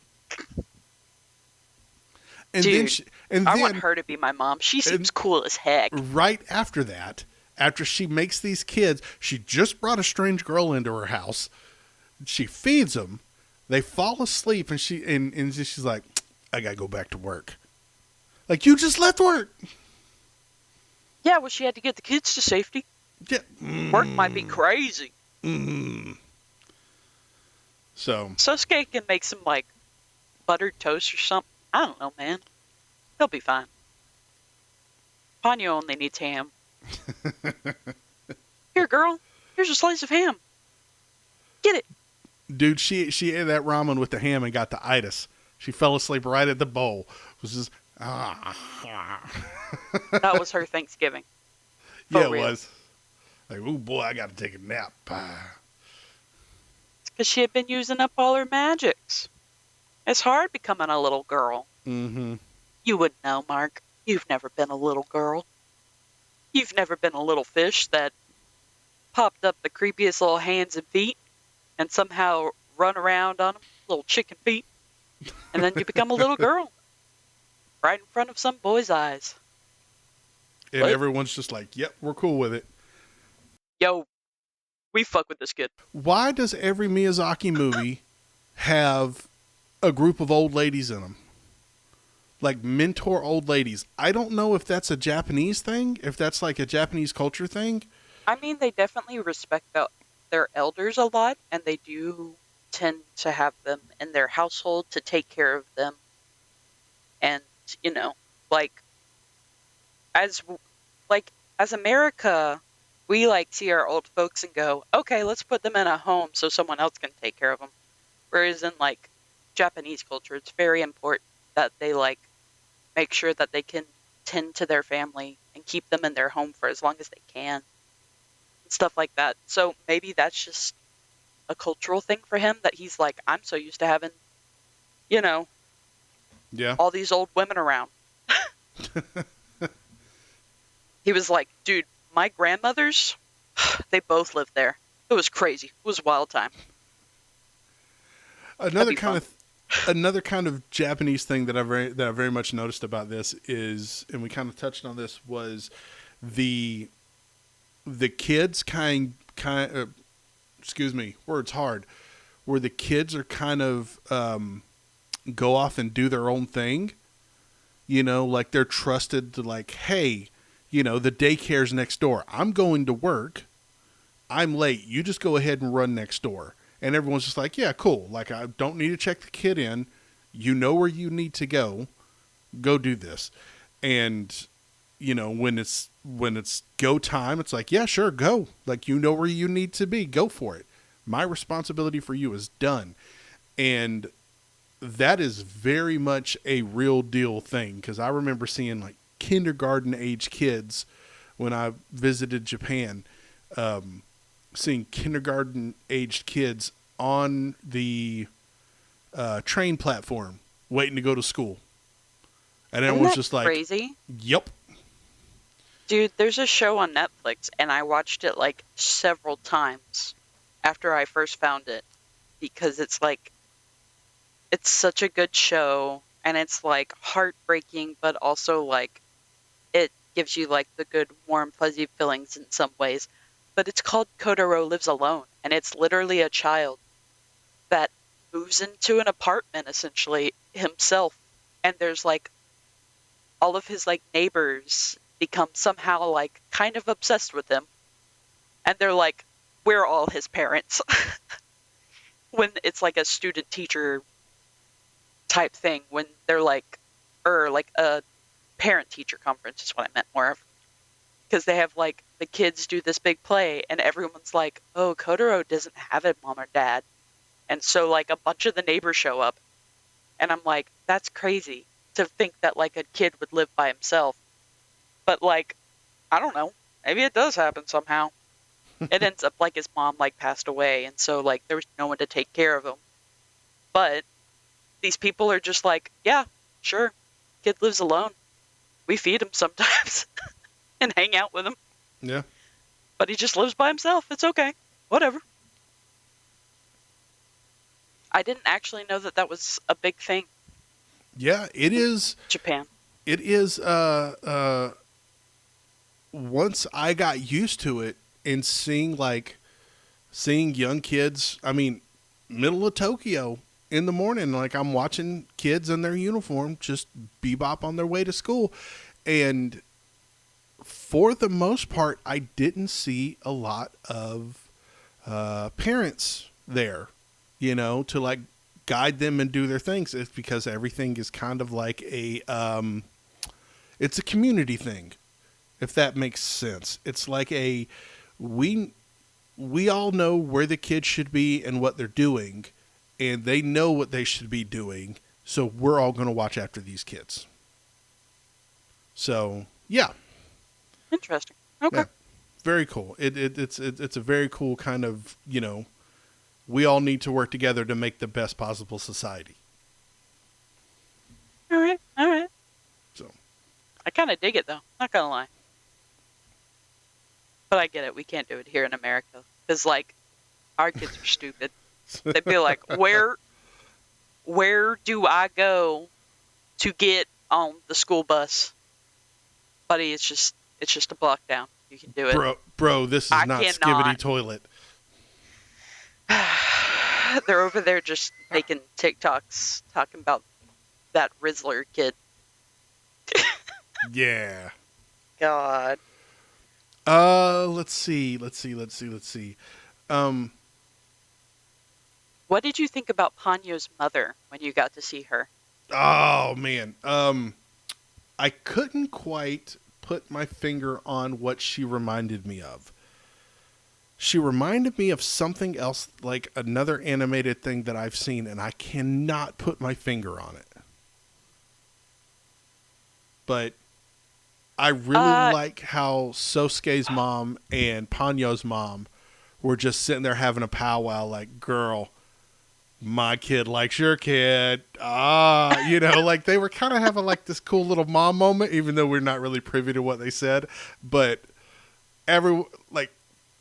And Dude, then I want her to be my mom. She seems cool as heck. Right after that, after she makes these kids, she just brought a strange girl into her house. She feeds them. They fall asleep, and she's like, I gotta go back to work. Like, you just left work. Yeah, well, she had to get the kids to safety. Yeah. Work might be crazy. So Sosuke can make some like buttered toast or something. I don't know, man. He'll be fine. Ponyo only needs ham. Here, girl. Here's a slice of ham. Get it. dude, she ate that ramen with the ham and got the itis. She fell asleep right at the bowl. It was just That was her Thanksgiving. yeah, it real. was. Like, oh boy, I got to take a nap. It's because she had been using up all her magics. It's hard becoming a little girl. Mm-hmm. You wouldn't know, Mark. You've never been a little girl. You've never been a little fish that popped up the creepiest little hands and feet and somehow run around on them, little chicken feet, and then you become a little girl right in front of some boy's eyes. And What? everyone's just like, yep, we're cool with it. Yo, we fuck with this kid. Why does every Miyazaki movie have a group of old ladies in them? Like mentor old ladies. I don't know if that's a Japanese thing, if that's like a Japanese culture thing. I mean, they definitely respect their elders a lot, and they do tend to have them in their household to take care of them. And, you know, like as America, we like see our old folks and go, okay, let's put them in a home so someone else can take care of them. Whereas in like Japanese culture, it's very important that they like make sure that they can tend to their family and keep them in their home for as long as they can. Stuff like that. So maybe that's just a cultural thing for him that he's like, I'm so used to having, you know, Yeah. all these old women around. He was like, dude, my grandmothers, they both lived there. It was crazy. It was a wild time. That'd Another be kind fun. of another kind of Japanese thing that I very much noticed about this is, and we kind of touched on this, was the kids excuse me, words hard, where the kids are kind of go off and do their own thing. You know, like they're trusted to, like, hey, you know, the daycare's next door. I'm going to work. I'm late. You just go ahead and run next door. And everyone's just like, yeah, cool. Like, I don't need to check the kid in. You know where you need to go. Go do this. And, you know, when it's go time, it's like, yeah, sure, go. Like, you know where you need to be. Go for it. My responsibility for you is done. And that is very much a real deal thing, because I remember seeing like kindergarten age kids when I visited Japan, seeing kindergarten aged kids on the train platform waiting to go to school. And Isn't everyone's that just like, crazy? yep. Dude, there's a show on Netflix, and I watched it like several times after I first found it because it's like, it's such a good show, and it's like heartbreaking, but also like it gives you like the good, warm, fuzzy feelings in some ways. But it's called Kotaro Lives Alone, and it's literally a child that moves into an apartment essentially himself. And there's like all of his like neighbors become somehow like kind of obsessed with him. And they're like, we're all his parents. When it's like a student teacher type thing, when they're like, or like a parent teacher conference is what I meant more of. Because they have like the kids do this big play, and everyone's like, oh, Kotaro doesn't have a mom or dad. And so like a bunch of the neighbors show up, and I'm like, that's crazy to think that like a kid would live by himself. But like, I don't know, maybe it does happen somehow. It ends up like his mom like passed away, and so like there was no one to take care of him. But these people are just like, yeah, sure, kid lives alone. We feed him sometimes and hang out with him, Yeah. but he just lives by himself. It's okay. Whatever. I didn't actually know that that was a big thing Yeah, it in is. Japan. It is. Once I got used to it and seeing young kids, I mean, middle of Tokyo in the morning, like I'm watching kids in their uniform just bebop on their way to school. And for the most part, I didn't see a lot of parents there, you know, to like guide them and do their things. It's because everything is kind of like it's a community thing, if that makes sense. It's like we we all know where the kids should be and what they're doing, and they know what they should be doing. So we're all going to watch after these kids. So yeah, Interesting. Okay. yeah, very cool. It's a very cool kind of, you know, we all need to work together to make the best possible society. All right. All right. So I kind of dig it though. Not gonna lie. But I get it. We can't do it here in America because like our kids are stupid. They'd be like, where do I go to get on the school bus? Buddy, it's just a block down. You can do it. bro, this is I not Skibbity cannot. Toilet. They're over there just making TikToks talking about that Rizzler kid. Yeah. God. Let's see. Um, What did you think about Ponyo's mother when you got to see her? oh man. I couldn't quite put my finger on what she reminded me of. She reminded me of something else, like another animated thing that I've seen, and I cannot put my finger on it. But I really Uh, like how Sosuke's mom and Ponyo's mom were just sitting there having a powwow like, girl, my kid likes your kid. Like they were kind of having like this cool little mom moment, even though we're not really privy to what they said. But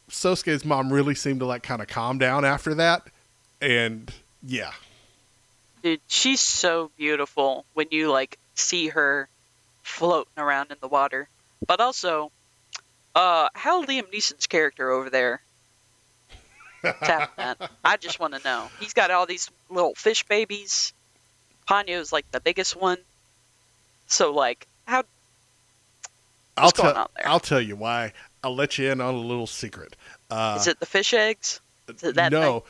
Sosuke's mom really seemed to like kind of calm down after that. And yeah. Dude, she's so beautiful when you like see her floating around in the water. But also, how Liam Neeson's character over there tapping that? I just want to know. He's got all these little fish babies. Ponyo's like the biggest one. So like, what's going on there? I'll tell you why. I'll let you in on a little secret. Is it the fish eggs? Is it that no, thing?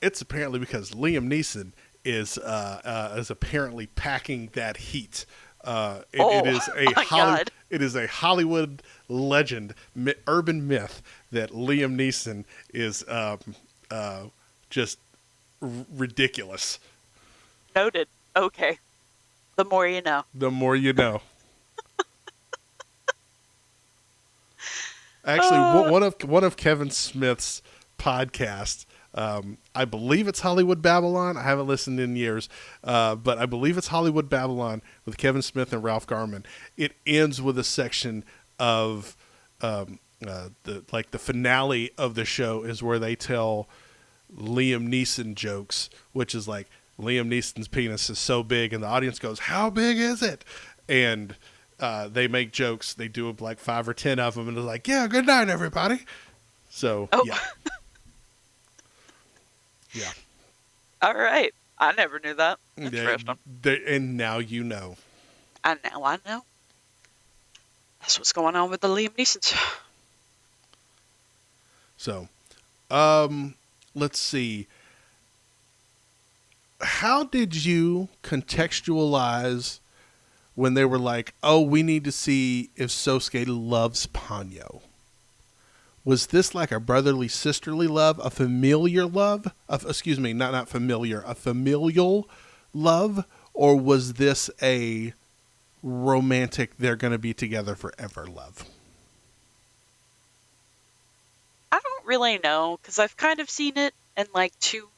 it's apparently because Liam Neeson is apparently packing that heat. It is a Hollywood legend, urban myth that Liam Neeson is just ridiculous. Noted. Okay. The more you know. The more you know. Actually, one of Kevin Smith's podcasts, I believe it's Hollywood Babylon. I haven't listened in years, but I believe it's Hollywood Babylon with Kevin Smith and Ralph Garman. It ends with a section of the finale of the show is where they tell Liam Neeson jokes, which is like Liam Neeson's penis is so big, and the audience goes, "How big is it?" And they make jokes. They do like 5 or 10 of them, and they're like, "Yeah, good night, everybody." So yeah. Yeah. All right. I never knew that. Interesting. And now you know. And now I know. That's what's going on with the Liam Neesons. So, let's see. How did you contextualize when they were like, "Oh, we need to see if Sosuke loves Ponyo"? Was this like a brotherly, sisterly love, a familiar love? Not familiar, a familial love? Or was this a romantic, they're going to be together forever love? I don't really know, because I've kind of seen it in like two,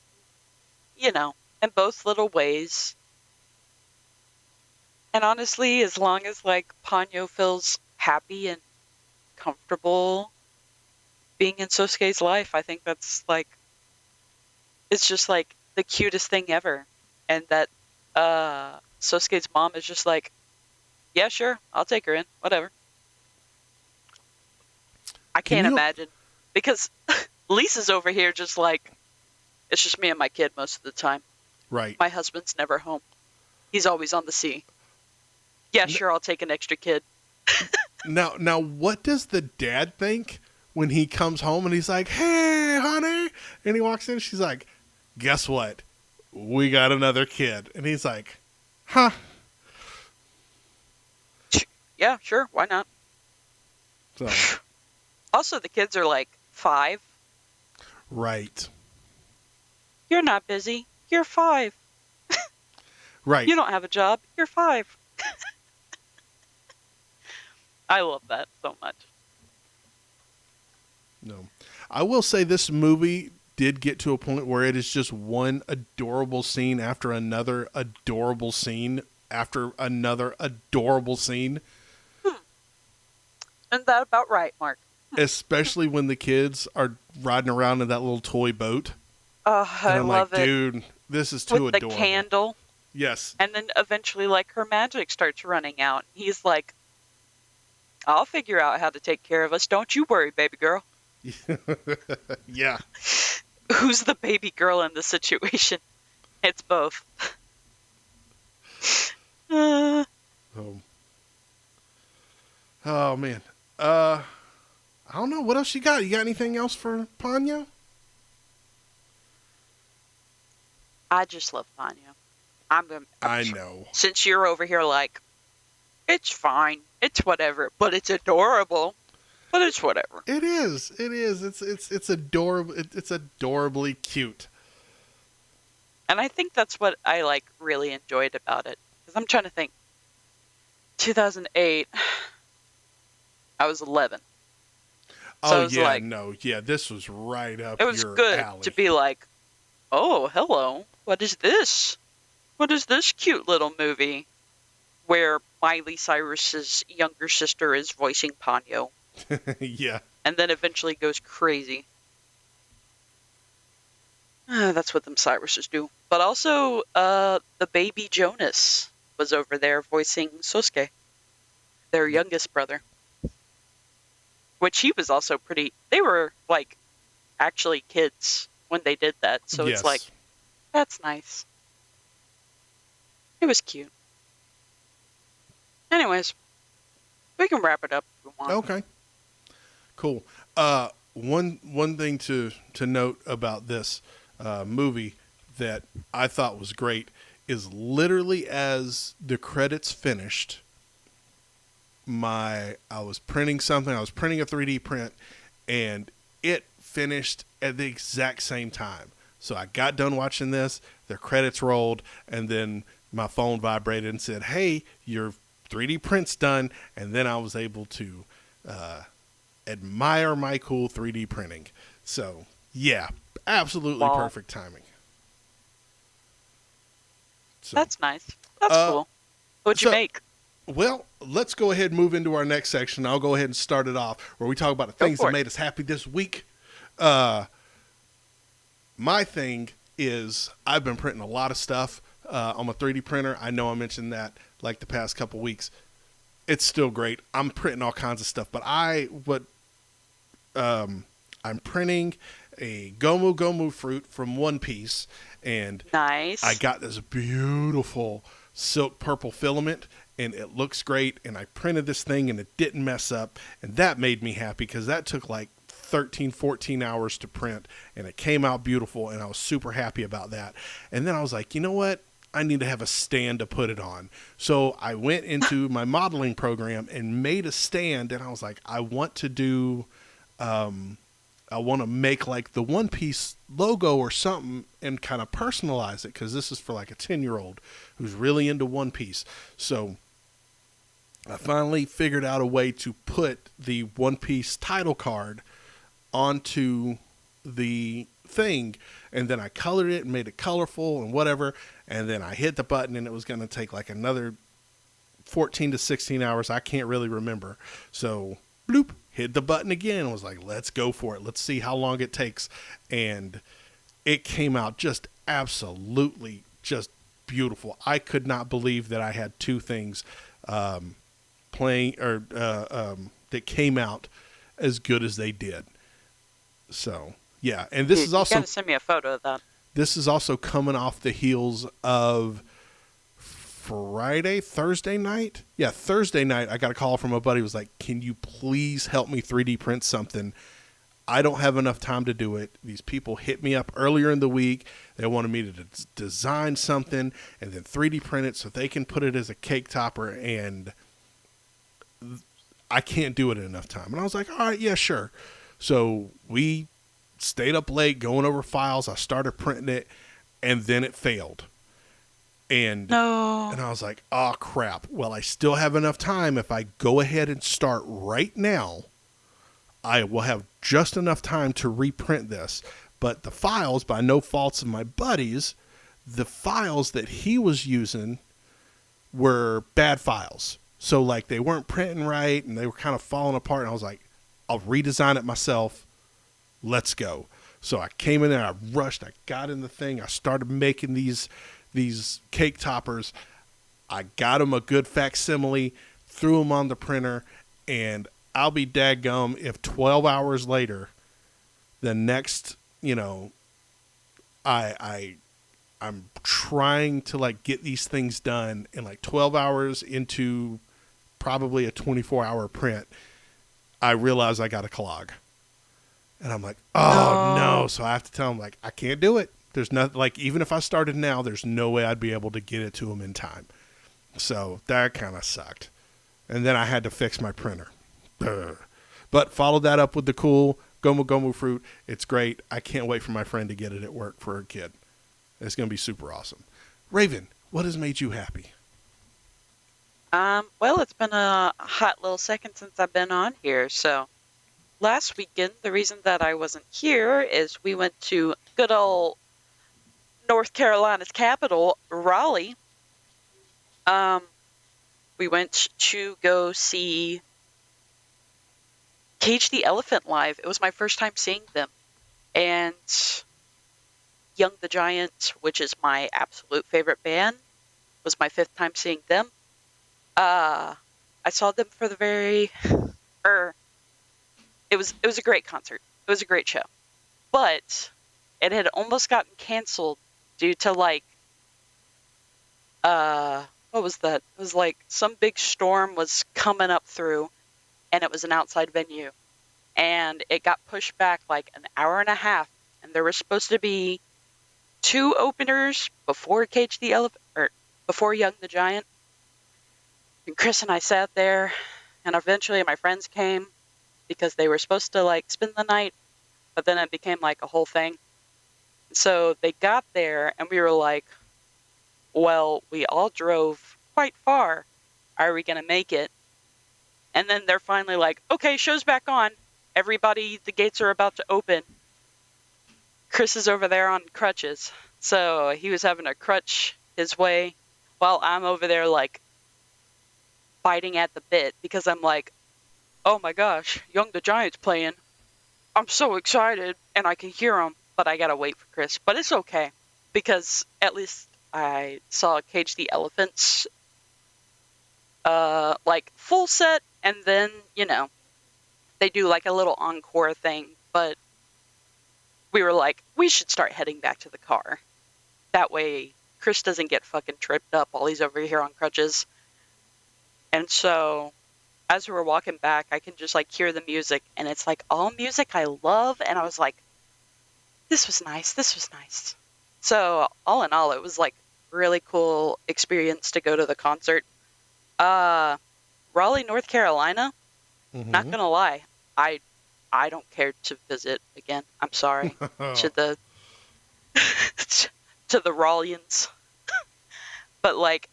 in both little ways. And honestly, as long as like Ponyo feels happy and comfortable being in Sosuke's life, I think that's like, it's just like the cutest thing ever. And that Sosuke's mom is just like, yeah, sure, I'll take her in, whatever. I can't imagine, because Lisa's over here just like, it's just me and my kid most of the time. Right. My husband's never home. He's always on the sea. Yeah, sure, I'll take an extra kid. Now, what does the dad think when he comes home and he's like, "Hey, honey," and he walks in, she's like, "Guess what? We got another kid." And he's like, "Huh." Yeah, sure, why not? So. Also, the kids are like 5. Right. You're not busy. You're 5. Right. You don't have a job. You're 5. I love that so much. No. I will say this movie did get to a point where it is just one adorable scene after another adorable scene after another adorable scene. Isn't that about right, Mark? Especially when the kids are riding around in that little toy boat. Oh, I love it. Dude, this is too adorable. With the candle. Yes. And then eventually, like, her magic starts running out. He's like, "I'll figure out how to take care of us. Don't you worry, baby girl." Yeah. Who's the baby girl in the situation? It's both. Oh man. I don't know. What else you got? You got anything else for Ponyo? I just love Ponyo. I know. Since you're over here like, it's fine. It's whatever. But it's adorable. But it's whatever. It is. It's adorable. It's adorably cute. And I think that's what I like really enjoyed about it. Because I'm trying to think. 2008. I was 11. So Oh it was yeah, like, no, yeah, this was right it up was your good to alley. be like, oh, hello, what is this? What is this cute little movie where Miley Cyrus's younger sister is voicing Ponyo Yeah. and then eventually goes crazy? That's what them Cyruses do. But also, the baby Jonas was over there voicing Sosuke, their youngest brother, which he was also pretty. They were like actually kids when they did that, so it's like Yes. that's nice. It was cute. Anyways, we can wrap it up if we want. Okay. Cool. One thing to note about this movie that I thought was great is literally as the credits finished, I was printing something. I was printing a 3D print, and it finished at the exact same time. So I got done watching this. The credits rolled, and then my phone vibrated and said, "Hey, your 3D print's done." And then I was able to admire my cool 3D printing. So yeah, absolutely Wow, perfect timing. So, that's nice. That's uh, cool. What'd you so make? well, let's go ahead and move into our next section. I'll go ahead and start it off where we talk about the Go things that for it. made us happy this week. Uh, my thing is I've been printing a lot of stuff on my 3D printer. I know I mentioned that like the past couple weeks. It's still great. I'm printing all kinds of stuff, but I'm printing a Gomu Gomu fruit from One Piece, and I Nice. got this beautiful silk purple filament, and it looks great. And I printed this thing, and it didn't mess up, and that made me happy because that took like 13, 14 hours to print, and it came out beautiful, and I was super happy about that. And then I was like, you know what? I need to have a stand to put it on. So I went into my modeling program and made a stand, and I was like, I want to make like the One Piece logo or something and kind of personalize it because this is for like a 10-year-old who's really into One Piece. So I finally figured out a way to put the One Piece title card onto the thing, and then I colored it and made it colorful and whatever, and then I hit the button, and it was going to take like another 14 to 16 hours. I can't really remember. So bloop, hit the button again and was like, let's go for it. Let's see how long it takes. And it came out just absolutely just beautiful. I could not believe that I had two things playing or that came out as good as they did. So yeah, and Dude, you gotta send me a photo of that. this is also coming off the heels of Thursday night. Yeah, Thursday night, I got a call from a buddy who was like, can you please help me 3D print something? I don't have enough time to do it. These people hit me up earlier in the week. They wanted me to design something and then 3D print it so they can put it as a cake topper, and I can't do it in enough time. And I was like, all right, yeah, sure. So we stayed up late going over files. I started printing it, and then it failed. And No. I was like, oh crap. Well, I still have enough time. If I go ahead and start right now, I will have just enough time to reprint this. But the files, by no faults of my buddies, the files that he was using were bad files. So like they weren't printing right and they were kind of falling apart. And I was like, I'll redesign it myself. Let's go. So I came in there, I rushed, I got in the thing, I started making these cake toppers. I got them a good facsimile, threw them on the printer, and I'll be daggum if 12 hours later, the next, I'm trying to like get these things done in like 12 hours into probably a 24-hour print. I realize I got a clog. And I'm like, oh no. No. So I have to tell him, like, I can't do it. There's nothing, like, even if I started now, there's no way I'd be able to get it to him in time. So that kind of sucked. And then I had to fix my printer. But followed that up with the cool Gomu Gomu fruit. It's great. I can't wait for my friend to get it at work for her kid. It's going to be super awesome. Raven, what has made you happy? Well, it's been a hot little second since I've been on here, so last weekend, the reason that I wasn't here is we went to good old North Carolina's capital, Raleigh. Um, we went to go see Cage the Elephant live. It was my first time seeing them. And Young the Giant, which is my absolute favorite band, was my fifth time seeing them. Uh, I saw them for the very, er, it was a great concert. It was a great show, but it had almost gotten canceled due to like, what was that? It was like some big storm was coming up through, and it was an outside venue, and it got pushed back like an hour and a half, and there were supposed to be two openers before Cage the Elephant, or before Young the Giant. And Chris and I sat there, and eventually my friends came because they were supposed to like spend the night, but then it became like a whole thing. So they got there, and we were like, well, we all drove quite far. Are we going to make it? And then they're finally like, okay, show's back on. Everybody, the gates are about to open. Chris is over there on crutches. So he was having to crutch his way while I'm over there like biting at the bit because I'm like, oh my gosh, Young the Giant's playing. I'm so excited and I can hear him, but I gotta wait for Chris. But it's okay because at least I saw Cage the Elephants like full set, and then, they do like a little encore thing, but we were like, we should start heading back to the car. That way Chris doesn't get fucking tripped up while he's over here on crutches. And so as we were walking back, I can just like hear the music, and it's like all music I love, and I was like, this was nice, this was nice. So all in all, it was like really cool experience to go to the concert. Raleigh, North Carolina, not Mm-hmm. gonna lie, I don't care to visit again. I'm sorry to the to the Raleighans, but like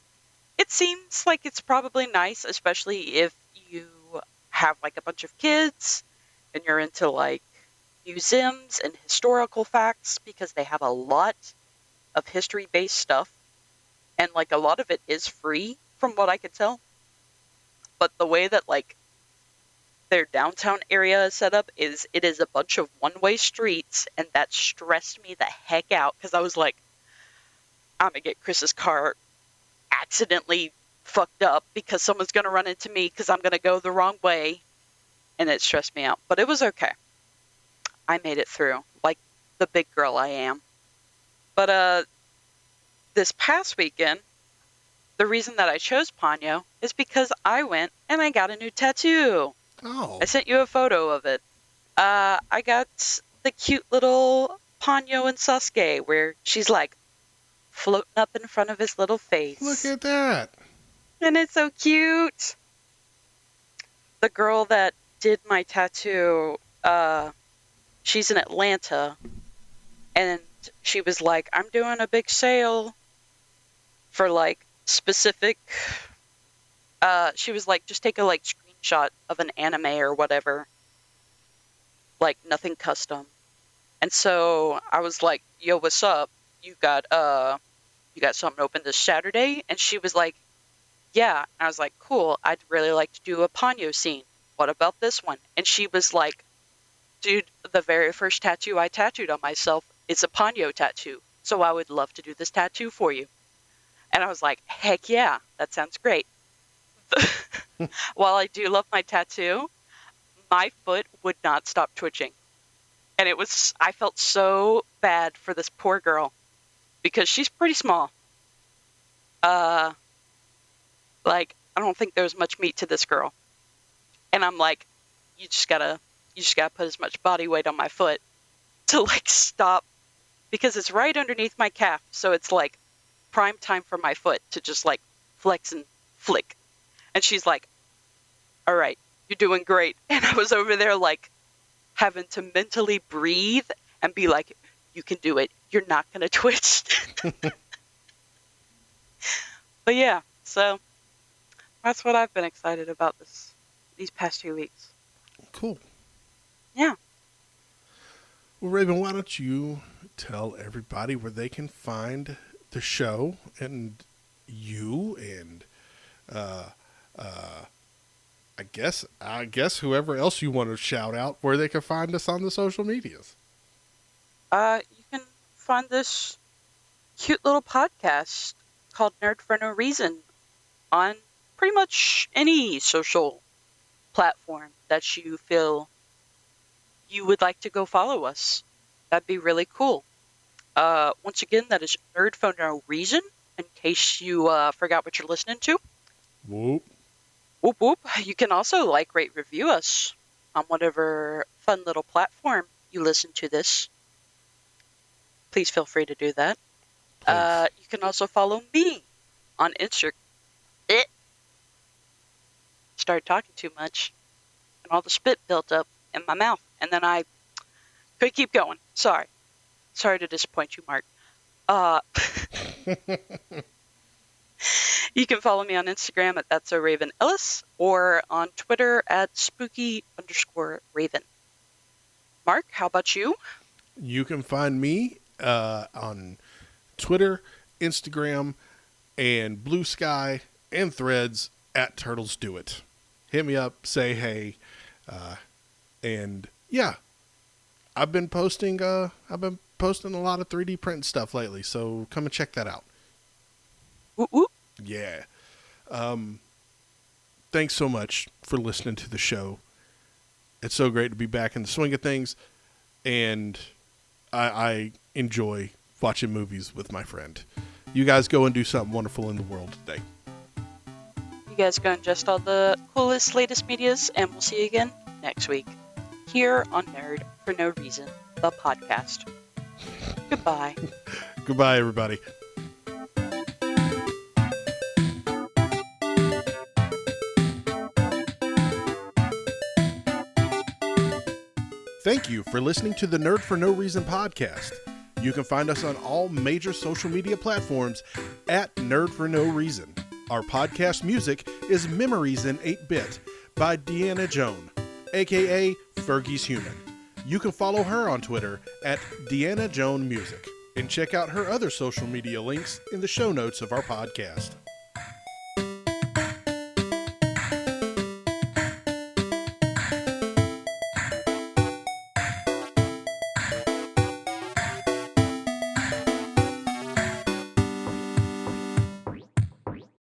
it seems like it's probably nice, especially if you have like a bunch of kids and you're into like museums and historical facts, because they have a lot of history based stuff, and like a lot of it is free from what I could tell. But the way that like their downtown area is set up is it is a bunch of one-way streets, and that stressed me the heck out because I was like, I'm gonna get Chris's car accidentally fucked up because someone's gonna run into me because I'm gonna go the wrong way, and it stressed me out. But it was okay. I made it through like the big girl I am. But this past weekend, the reason that I chose Ponyo is because I went and I got a new tattoo. I Oh, sent you a photo of it. I got the cute little Ponyo and Sasuke where she's like floating up in front of his little look face. at that. And it's so cute. The girl that did my tattoo, she's in Atlanta, and she was like, I'm doing a big sale for like specific, she was like, just take a like screenshot of an anime or whatever, like nothing custom. And so I was like, yo, what's up? You got something open this Saturday? And she was like, yeah. And I was like, cool. I'd really like to do a Ponyo scene. What about this one? And she was like, dude, the very first tattoo I tattooed on myself is a Ponyo tattoo. So I would love to do this tattoo for you. And I was like, heck yeah, that sounds great. While I do love my tattoo, my foot would not stop twitching. And I felt so bad for this poor girl because she's pretty small. Uh, like, I don't think there's much meat to this girl. And I'm like, you just gotta, you just gotta put as much body weight on my foot to like stop, because it's right underneath my calf. So it's like prime time for my foot to just like flex and flick. And she's like, all right, you're doing great. And I was over there like having to mentally breathe and be like, you can do it. You're not going to twitch. But yeah, so that's what I've been excited about these past 2 weeks. Cool. Yeah. Well, Raven, why don't you tell everybody where they can find the show and you and uh, uh, I guess whoever else you want to shout out where they can find us on the social medias. You can find this cute little podcast called Nerd for No Reason on pretty much any social platform that you feel you would like to go follow us. That'd be really cool. Once again, that is Nerd for No Reason, in case you forgot what you're listening to. Whoop. Whoop whoop. You can also like, rate, review us on whatever fun little platform you listen to this. Please feel free to do that. Please. You can also follow me on Instagram. Started talking too much, and all the spit built up in my mouth, and then I could keep going. Sorry to disappoint you, Mark. You can follow me on Instagram at That's a Raven Ellis or on Twitter at spooky_Raven. Mark, how about you? You can find me on Twitter, Instagram, and Blue Sky and Threads at Turtles Do It. Hit me up, say hey, and yeah, I've been posting a lot of 3D print stuff lately, so come and check that out. Woo woo. Yeah. Thanks so much for listening to the show. It's so great to be back in the swing of things, and I enjoy watching movies with my friend. You guys go and do something wonderful in the world today. You guys go ingest all the coolest, latest medias, and we'll see you again next week here on Nerd for No Reason, the podcast. Goodbye. Goodbye, everybody. Thank you for listening to the Nerd for No Reason podcast. You can find us on all major social media platforms at Nerd for No Reason. Our podcast music is Memories in 8-Bit by Deanna Joan, aka Fergie's Human. You can follow her on Twitter at Deanna Joan Music and check out her other social media links in the show notes of our podcast.